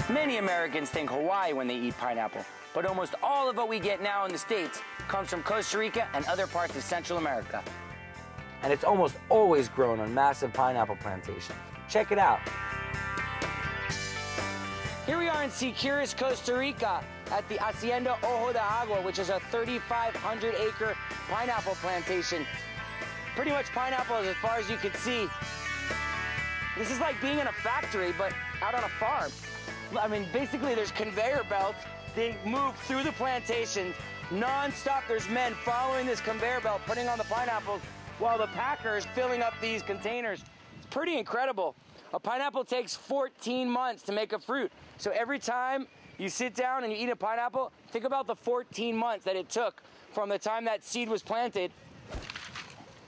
Many Americans think Hawaii when they eat pineapple, but almost all of what we get now in the States comes from Costa Rica and other parts of Central America. And it's almost always grown on massive pineapple plantations. Check it out. Here we are in Siquirres, Costa Rica, at the Hacienda Ojo de Agua, which is a 3,500-acre pineapple plantation. Pretty much pineapples as far as you can see. This is like being in a factory, but out on a farm. I mean, basically there's conveyor belts. They move through the plantations non-stop. There's men following this conveyor belt, putting on the pineapples, while the packers filling up these containers. It's pretty incredible. A pineapple takes 14 months to make a fruit. So every time you sit down and you eat a pineapple, think about the 14 months that it took from the time that seed was planted.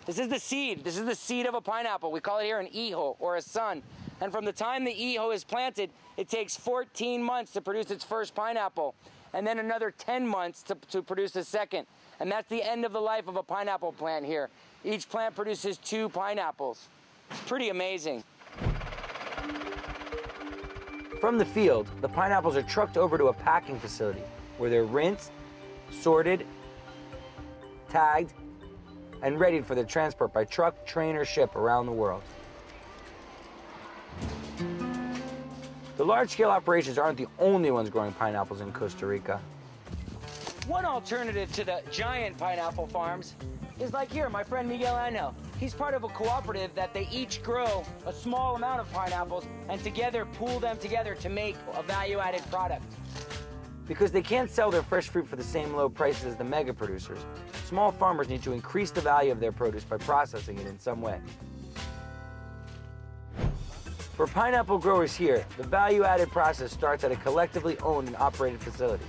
This is the seed. This is the seed of a pineapple. We call it here an hijo, or a son. And from the time the hijo is planted, it takes 14 months to produce its first pineapple, and then another 10 months to produce a second. And that's the end of the life of a pineapple plant here. Each plant produces 2 pineapples. It's pretty amazing. From the field, the pineapples are trucked over to a packing facility where they're rinsed, sorted, tagged, and readied for their transport by truck, train, or ship around the world. The large-scale operations aren't the only ones growing pineapples in Costa Rica. One alternative to the giant pineapple farms is like here, my friend Miguel Angel. He's part of a cooperative that they each grow a small amount of pineapples and together pool them together to make a value-added product. Because they can't sell their fresh fruit for the same low prices as the mega producers, small farmers need to increase the value of their produce by processing it in some way. For pineapple growers here, the value-added process starts at a collectively owned and operated facility.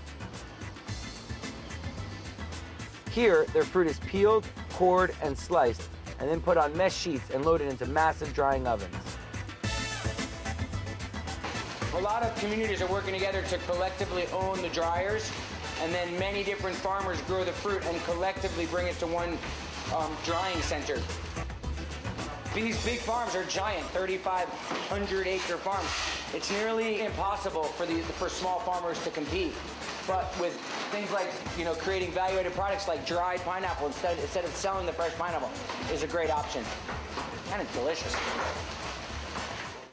Here, their fruit is peeled, cored, and sliced, and then put on mesh sheets and loaded into massive drying ovens. A lot of communities are working together to collectively own the dryers, and then many different farmers grow the fruit and collectively bring it to one drying center. These big farms are giant, 3,500-acre farms. It's nearly impossible for small farmers to compete. But with things like, creating value-added products like dried pineapple instead of selling the fresh pineapple is a great option. And it's delicious.